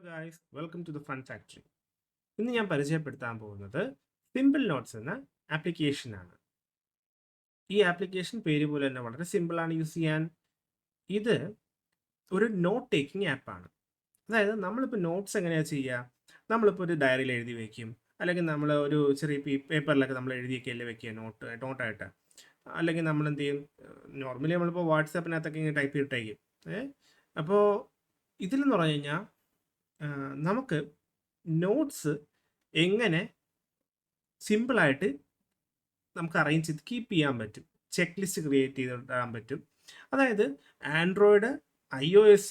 Guys, welcome to the fun factory. ഇന്ന് ഞാൻ പരിചയപ്പെടുത്താൻ പോകുന്നത് സിമ്പിൾ നോട്ട്സ് എന്ന ആപ്ലിക്കേഷനാണ്. ഈ ആപ്ലിക്കേഷൻ പേര് പോലെ തന്നെ വളരെ സിമ്പിളാണ് യൂസ് ചെയ്യാൻ. ഇത് ഒരു നോട്ട് ടേക്കിംഗ് ആപ്പാണ്. അതായത് നമ്മളിപ്പോൾ നോട്ട്സ് എങ്ങനെയാണ് ചെയ്യുക? നമ്മളിപ്പോൾ ഒരു ഡയറിയിൽ എഴുതി വയ്ക്കും, അല്ലെങ്കിൽ നമ്മൾ ഒരു ചെറിയ പേപ്പറിലൊക്കെ നമ്മൾ എഴുതിയൊക്കെയല്ലേ വെക്കുക നോട്ടായിട്ട്. അല്ലെങ്കിൽ നമ്മൾ എന്ത് ചെയ്യും, നോർമലി നമ്മളിപ്പോൾ വാട്സാപ്പിനകത്തൊക്കെ ഇങ്ങനെ ടൈപ്പ് ചെയ്തിട്ടേക്കും. അപ്പോൾ ഇതിലെന്ന് പറഞ്ഞു കഴിഞ്ഞാൽ നമുക്ക് നോട്ട്സ് എങ്ങനെ സിമ്പിളായിട്ട് നമുക്ക് അറേഞ്ച് ചെയ്ത് കീപ്പ് ചെയ്യാൻ പറ്റും, ചെക്ക് ലിസ്റ്റ് ക്രിയേറ്റ് ചെയ്തിടാൻ പറ്റും. അതായത് ആൻഡ്രോയിഡ്, iOS,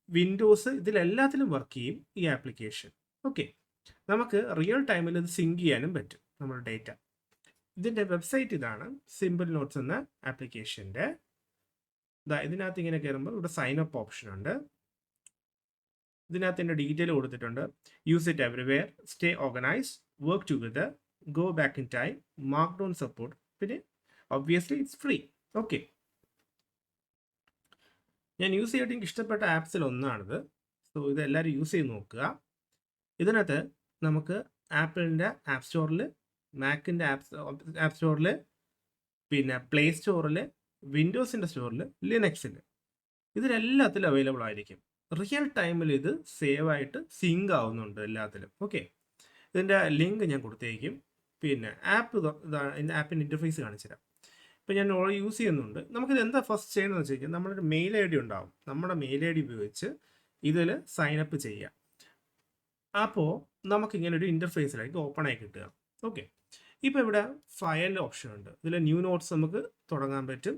വിൻഡോസ് ഇതിലെല്ലാത്തിലും വർക്ക് ചെയ്യും ഈ ആപ്ലിക്കേഷൻ. ഓക്കെ, നമുക്ക് റിയൽ ടൈമിൽ ഇത് സിങ്ക് ചെയ്യാനും പറ്റും നമ്മുടെ ഡേറ്റ. ഇതിൻ്റെ വെബ്സൈറ്റ് ഇതാണ്, സിമ്പിൾ നോട്ട്സ് എന്ന ആപ്ലിക്കേഷൻ്റെ. ഇതിനകത്ത് ഇങ്ങനെ കയറുമ്പോൾ ഇവിടെ സൈൻ അപ്പ് ഓപ്ഷൻ ഉണ്ട്. ഇതിനകത്ത് എൻ്റെ ഡീറ്റെയിൽ കൊടുത്തിട്ടുണ്ട്. Use it everywhere, stay organised, work together, go back in time, mark down support, പിന്നെ ഒബ്വിയസ്ലി ഇറ്റ്സ് ഫ്രീ. ഓക്കെ, ഞാൻ യൂസ് ചെയ്തിട്ട് എനിക്ക് ഇഷ്ടപ്പെട്ട ആപ്സിൽ ഒന്നാണിത്. സോ ഇതെല്ലാവരും യൂസ് ചെയ്ത് നോക്കുക. ഇതിനകത്ത് നമുക്ക് ആപ്പിളിൻ്റെ ആപ്പ് സ്റ്റോറിൽ, മാക്കിൻ്റെ ആപ്പ് സ്റ്റോറിൽ, പിന്നെ പ്ലേ സ്റ്റോറിൽ, വിൻഡോസിൻ്റെ സ്റ്റോറിൽ, ലിനക്സിൽ, ഇതിലെല്ലാത്തിലും അവൈലബിൾ ആയിരിക്കും. റിയൽ ടൈമിൽ ഇത് സേവ് ആയിട്ട് സിങ്ക് ആവുന്നുണ്ട് എല്ലാത്തിലും. ഓക്കെ, ഇതിൻ്റെ ലിങ്ക് ഞാൻ കൊടുത്തേക്കും. പിന്നെ ആപ്പിൻ്റെ ഇൻ്റർഫേസ് കാണിച്ചു തരാം. ഇപ്പം ഞാൻ ഓൾറെഡി യൂസ് ചെയ്യുന്നുണ്ട്. നമുക്കിത് എന്താ ഫസ്റ്റ് ചെയ്യണമെന്ന് വെച്ച് കഴിഞ്ഞാൽ, നമ്മളൊരു മെയിൽ ഐ ഡി ഉണ്ടാവും. നമ്മുടെ മെയിൽ ഐ ഡി ഉപയോഗിച്ച് ഇതിൽ സൈനപ്പ് ചെയ്യാം. അപ്പോൾ നമുക്കിങ്ങനെ ഒരു ഇൻ്റർഫേസിലായിട്ട് ഓപ്പൺ ആയി കിട്ടുക. ഓക്കെ, ഇപ്പോൾ ഇവിടെ ഫയൽ ഓപ്ഷൻ ഉണ്ട്. ഇതിൽ ന്യൂ നോട്ട്സ് നമുക്ക് തുടങ്ങാൻ പറ്റും.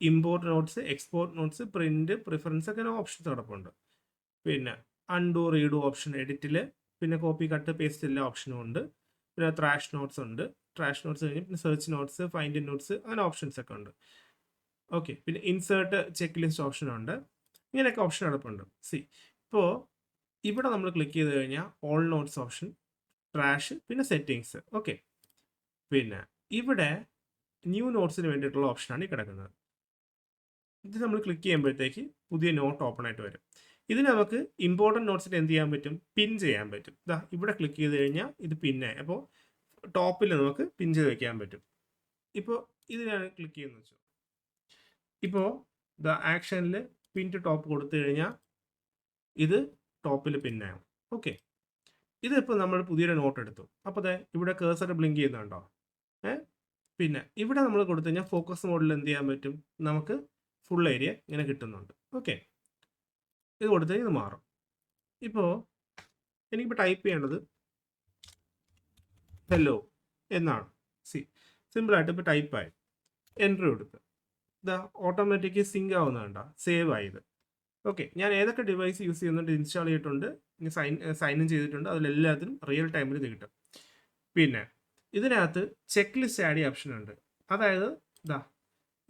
Import notes, export notes, print, preference ഒക്കെ ഓപ്ഷൻസ് കിടപ്പുണ്ട്. പിന്നെ അൺഡു, റീഡു ഓപ്ഷൻ എഡിറ്റിൽ, പിന്നെ കോപ്പി, കട്ട്, പേസ്റ്റ് എല്ലാ ഓപ്ഷനും ഉണ്ട്. പിന്നെ ട്രാഷ് നോട്ട്സ് ഉണ്ട്. ട്രാഷ് നോട്ട്സ് കഴിഞ്ഞ് പിന്നെ സെർച്ച് നോട്ട്സ്, ഫൈൻഡ് നോട്ട്സ്, അങ്ങനെ ഓപ്ഷൻസ് ഒക്കെ ഉണ്ട്. ഓക്കെ, പിന്നെ ഇൻസേർട്ട്, ചെക്ക് ലിസ്റ്റ് ഓപ്ഷൻ ഉണ്ട്. ഇങ്ങനെയൊക്കെ ഓപ്ഷൻ കിടപ്പുണ്ട്. ഇപ്പോൾ ഇവിടെ നമ്മൾ ക്ലിക്ക് ചെയ്ത് കഴിഞ്ഞാൽ ഓൾ നോട്ട്സ് ഓപ്ഷൻ, ട്രാഷ്, പിന്നെ സെറ്റിങ്സ്. ഓക്കെ, പിന്നെ ഇവിടെ ന്യൂ നോട്ട്സിന് വേണ്ടിയിട്ടുള്ള ഓപ്ഷനാണ് ഈ കിടക്കുന്നത്. ഇത് നമ്മൾ ക്ലിക്ക് ചെയ്യുമ്പോഴത്തേക്ക് പുതിയ നോട്ട് ഓപ്പൺ ആയിട്ട് വരും. ഇതിന് നമുക്ക് ഇമ്പോർട്ടൻറ്റ് നോട്ട്സിന് എന്ത് ചെയ്യാൻ പറ്റും, പിൻ ചെയ്യാൻ പറ്റും. ഇവിടെ ക്ലിക്ക് ചെയ്ത് കഴിഞ്ഞാൽ ഇത് പിന്നായി. അപ്പോൾ ടോപ്പിൽ നമുക്ക് പിൻ ചെയ്ത് വെക്കാൻ പറ്റും. ഇപ്പോൾ ഇതിനാണ് ക്ലിക്ക് ചെയ്യുന്നത് വെച്ചു. ഇപ്പോൾ ആക്ഷനിൽ പിൻ ടു ടോപ്പ് കൊടുത്തു കഴിഞ്ഞാൽ ഇത് ടോപ്പിൽ പിന്നാവും. ഓക്കെ, ഇതിപ്പോൾ നമ്മൾ പുതിയൊരു നോട്ട് എടുത്തു. അപ്പോൾ ഇവിടെ കേഴ്സർ ബ്ലിങ്ക് ചെയ്യുന്നുണ്ടോ? പിന്നെ ഇവിടെ നമ്മൾ കൊടുത്തു കഴിഞ്ഞാൽ ഫോക്കസ് മോഡിൽ എന്ത് ചെയ്യാൻ പറ്റും, നമുക്ക് ഫുൾ ഏരിയ ഇങ്ങനെ കിട്ടുന്നുണ്ട്. ഓക്കെ, ഇത് കൊടുത്തു കഴിഞ്ഞാൽ ഇത് മാറും. ഇപ്പോൾ എനിക്കിപ്പോൾ ടൈപ്പ് ചെയ്യേണ്ടത് ഹലോ എന്നാണ്. സിമ്പിളായിട്ട് ഇപ്പോൾ ടൈപ്പായി എൻട്രി കൊടുത്ത് ഓട്ടോമാറ്റിക് സിങ്ക് ആവുന്നതുണ്ടോ, സേവ് ആയത്. ഓക്കെ, ഞാൻ ഏതൊക്കെ ഡിവൈസ് യൂസ് ചെയ്യുന്നുണ്ട്, ഇൻസ്റ്റാൾ ചെയ്തിട്ടുണ്ട്, സൈൻ ഇൻ ചെയ്തിട്ടുണ്ട്, അതിലെല്ലാത്തിനും റിയൽ ടൈമിൽ ഇത് കിട്ടും. പിന്നെ ഇതിനകത്ത് ചെക്ക് ലിസ്റ്റ് ആഡ് ചെയ്യാൻ ഓപ്ഷൻ ഉണ്ട്. അതായത്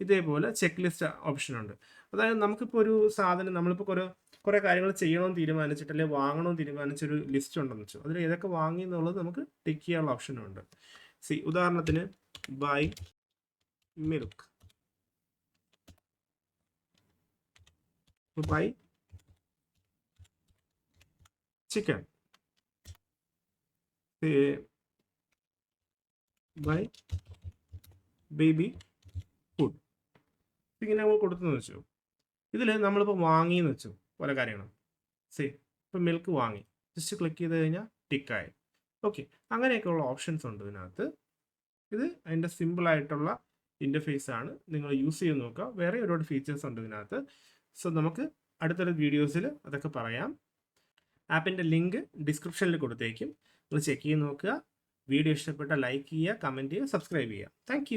ഇതേപോലെ ചെക്ക് ലിസ്റ്റ് ഓപ്ഷൻ ഉണ്ട്. അതായത് നമുക്കിപ്പോൾ ഒരു സാധനം, നമ്മളിപ്പോൾ കുറേ കാര്യങ്ങൾ ചെയ്യണമെന്ന് തീരുമാനിച്ചിട്ട്, അല്ലെങ്കിൽ വാങ്ങണമെന്ന് തീരുമാനിച്ചൊരു ലിസ്റ്റ് ഉണ്ടെന്ന് വെച്ചു. അതിൽ ഏതൊക്കെ വാങ്ങി എന്നുള്ളത് നമുക്ക് ടിക്ക് ചെയ്യാനുള്ള ഓപ്ഷനുണ്ട്. ഉദാഹരണത്തിന് buy milk, buy chicken, buy baby food, ഇങ്ങനെ നമ്മൾ കൊടുത്തെന്ന് വെച്ചു. ഇതിൽ നമ്മളിപ്പോൾ വാങ്ങിയെന്ന് വെച്ചു പല കാര്യങ്ങളും. ഇപ്പോൾ മിൽക്ക് വാങ്ങി, ജസ്റ്റ് ക്ലിക്ക് ചെയ്ത് കഴിഞ്ഞാൽ ടിക്കായി. ഓക്കെ, അങ്ങനെയൊക്കെയുള്ള ഓപ്ഷൻസ് ഉണ്ട് ഇതിനകത്ത്. ഇത് അതിൻ്റെ സിമ്പിളായിട്ടുള്ള ഇൻ്റർഫേസ് ആണ്. നിങ്ങൾ യൂസ് ചെയ്ത് നോക്കുക. വേറെ ഒരുപാട് ഫീച്ചേഴ്സ് ഉണ്ട് ഇതിനകത്ത്. സോ നമുക്ക് അടുത്തൊരു വീഡിയോസിൽ അതൊക്കെ പറയാം. ആപ്പിൻ്റെ ലിങ്ക് ഡിസ്ക്രിപ്ഷനിൽ കൊടുത്തേക്കും, നിങ്ങൾ ചെക്ക് ചെയ്ത് നോക്കുക. വീഡിയോ ഇഷ്ടപ്പെട്ടാൽ ലൈക്ക് ചെയ്യുക, കമൻറ്റ് ചെയ്യുക, സബ്സ്ക്രൈബ് ചെയ്യുക. താങ്ക്